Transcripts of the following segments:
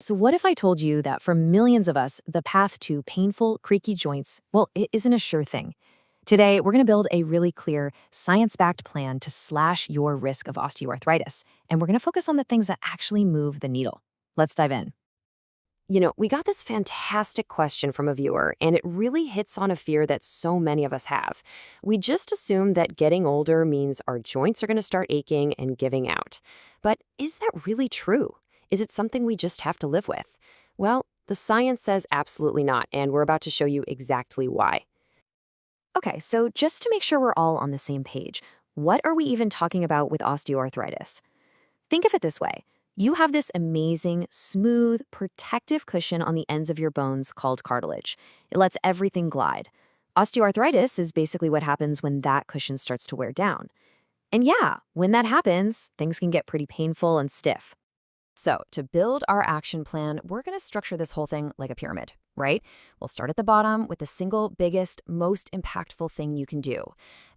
So, what if I told you that for millions of us, the path to painful, creaky joints, well, it isn't a sure thing? Today, we're going to build a really clear, science backed plan to slash your risk of osteoarthritis. And we're going to focus on the things that actually move the needle. Let's dive in. We got this fantastic question from a viewer, and it really hits on a fear that so many of us have. We just assume that getting older means our joints are going to start aching and giving out. But is that really true? Is it something we just have to live with? Well, the science says absolutely not, and we're about to show you exactly why. Okay, so just to make sure we're all on the same page, what are we even talking about with osteoarthritis? Think of it this way. You have this amazing, smooth, protective cushion on the ends of your bones called cartilage. It lets everything glide. Osteoarthritis is basically what happens when that cushion starts to wear down. And yeah, when that happens, things can get pretty painful and stiff. So, to build our action plan, we're going to structure this whole thing like a pyramid, right? We'll start at the bottom with the single biggest, most impactful thing you can do.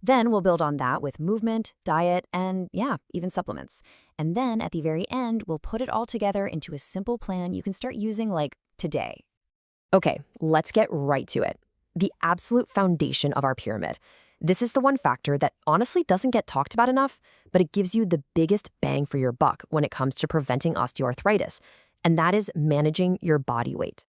Then we'll build on that with movement, diet, and yeah, even supplements. And then at the very end, we'll put it all together into a simple plan you can start using like today. Okay, let's get right to it. The absolute foundation of our pyramid. This is the one factor that honestly doesn't get talked about enough, but it gives you the biggest bang for your buck when it comes to preventing osteoarthritis, and that is managing your body weight.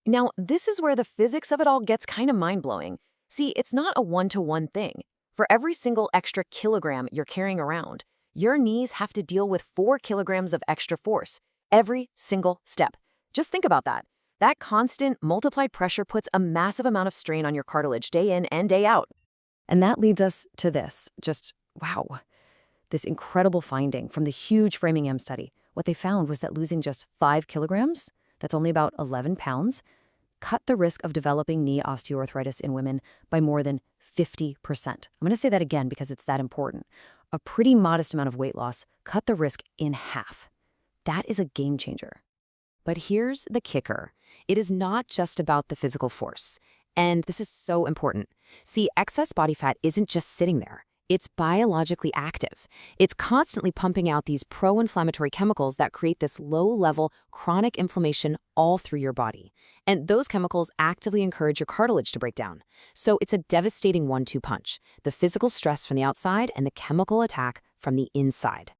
Now, this is where the physics of it all gets kind of mind-blowing. See, it's not a one-to-one thing. For every single extra kilogram you're carrying around, your knees have to deal with 4 kilograms of extra force every single step. Just think about that. That constant multiplied pressure puts a massive amount of strain on your cartilage day in and day out. And that leads us to this. Just wow. This incredible finding from the huge Framingham study. What they found was that losing just 5 kilograms, that's only about 11 pounds, cut the risk of developing knee osteoarthritis in women by more than 50%. I'm going to say that again because it's that important. A pretty modest amount of weight loss cut the risk in half. That is a game changer. But here's the kicker. It is not just about the physical force. And this is so important. See, excess body fat isn't just sitting there. It's biologically active. It's constantly pumping out these pro-inflammatory chemicals that create this low-level chronic inflammation all through your body. And those chemicals actively encourage your cartilage to break down. So it's a devastating 1-2 punch. The physical stress from the outside and the chemical attack from the inside.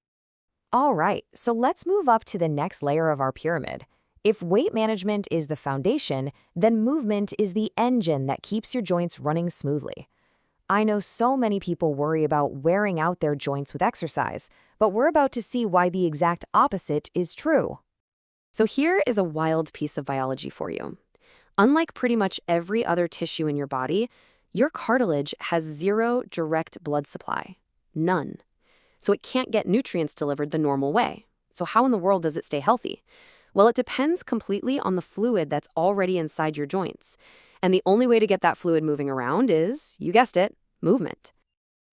All right, so let's move up to the next layer of our pyramid. If weight management is the foundation, then movement is the engine that keeps your joints running smoothly. I know so many people worry about wearing out their joints with exercise, but we're about to see why the exact opposite is true. So here is a wild piece of biology for you. Unlike pretty much every other tissue in your body, your cartilage has zero direct blood supply. None. So it can't get nutrients delivered the normal way. So how in the world does it stay healthy? Well, it depends completely on the fluid that's already inside your joints. And the only way to get that fluid moving around is, you guessed it, movement.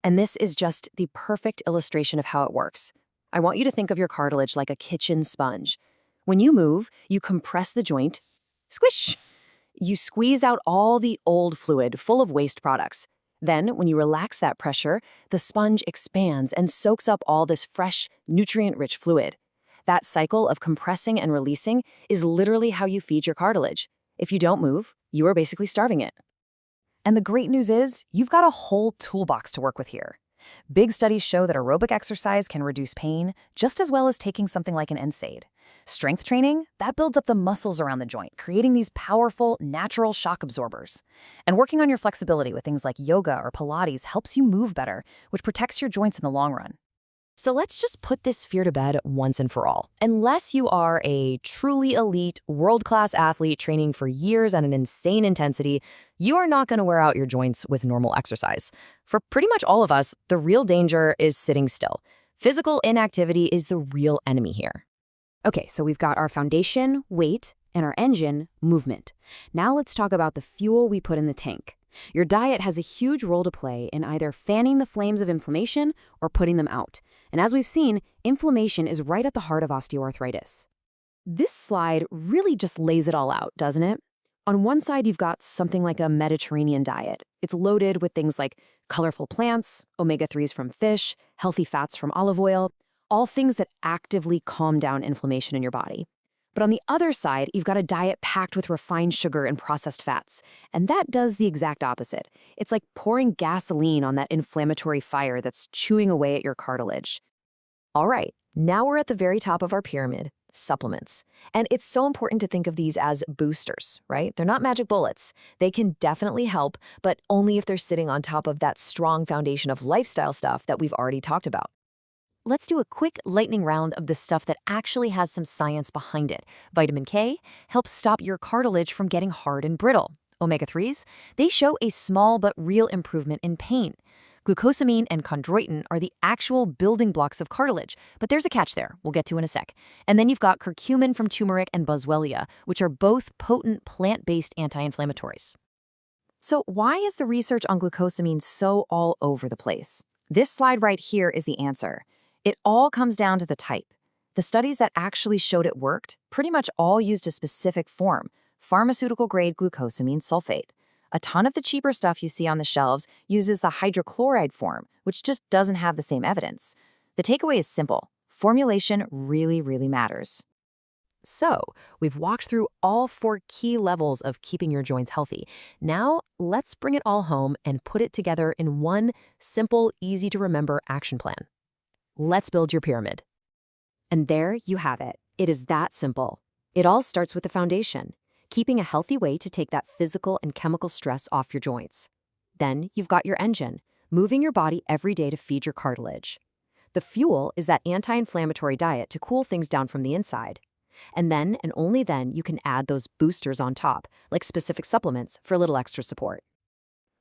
And this is just the perfect illustration of how it works. I want you to think of your cartilage like a kitchen sponge. When you move, you compress the joint, squish. You squeeze out all the old fluid full of waste products. Then, when you relax that pressure, the sponge expands and soaks up all this fresh, nutrient-rich fluid. That cycle of compressing and releasing is literally how you feed your cartilage. If you don't move, you are basically starving it. And the great news is, you've got a whole toolbox to work with here. Big studies show that aerobic exercise can reduce pain just as well as taking something like an NSAID. Strength training, that builds up the muscles around the joint, creating these powerful, natural shock absorbers. And working on your flexibility with things like yoga or Pilates helps you move better, which protects your joints in the long run. So let's just put this fear to bed once and for all. Unless you are a truly elite, world-class athlete training for years at an insane intensity, you are not going to wear out your joints with normal exercise. For pretty much all of us, the real danger is sitting still. Physical inactivity is the real enemy here. Okay, so we've got our foundation, weight, and our engine, movement. Now let's talk about the fuel we put in the tank. Your diet has a huge role to play in either fanning the flames of inflammation or putting them out. And as we've seen, inflammation is right at the heart of osteoarthritis. This slide really just lays it all out, doesn't it? On one side, you've got something like a Mediterranean diet. It's loaded with things like colorful plants, omega-3s from fish, healthy fats from olive oil, all things that actively calm down inflammation in your body. But on the other side, you've got a diet packed with refined sugar and processed fats. And that does the exact opposite. It's like pouring gasoline on that inflammatory fire that's chewing away at your cartilage. All right, now we're at the very top of our pyramid, supplements. And it's so important to think of these as boosters, right? They're not magic bullets. They can definitely help, but only if they're sitting on top of that strong foundation of lifestyle stuff that we've already talked about. Let's do a quick lightning round of the stuff that actually has some science behind it. Vitamin K helps stop your cartilage from getting hard and brittle. Omega-3s, they show a small but real improvement in pain. Glucosamine and chondroitin are the actual building blocks of cartilage, but there's a catch there we'll get to in a sec. And then you've got curcumin from turmeric and boswellia, which are both potent plant-based anti-inflammatories. So why is the research on glucosamine so all over the place? This slide right here is the answer. It all comes down to the type. The studies that actually showed it worked pretty much all used a specific form, pharmaceutical-grade glucosamine sulfate. A ton of the cheaper stuff you see on the shelves uses the hydrochloride form, which just doesn't have the same evidence. The takeaway is simple. Formulation really, really matters. So, we've walked through all 4 key levels of keeping your joints healthy. Now, let's bring it all home and put it together in one simple, easy-to-remember action plan. Let's build your pyramid. And there you have it. It is that simple. It all starts with the foundation, keeping a healthy way to take that physical and chemical stress off your joints. Then you've got your engine, moving your body every day to feed your cartilage. The fuel is that anti-inflammatory diet to cool things down from the inside. And then, and only then, you can add those boosters on top, like specific supplements for a little extra support.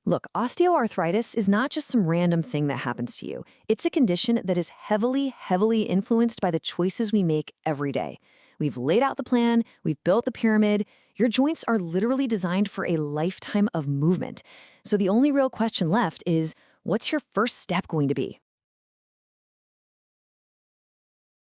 Look, osteoarthritis is not just some random thing that happens to you. It's a condition that is heavily, heavily influenced by the choices we make every day. We've laid out the plan, we've built the pyramid. Your joints are literally designed for a lifetime of movement. So the only real question left is, what's your first step going to be?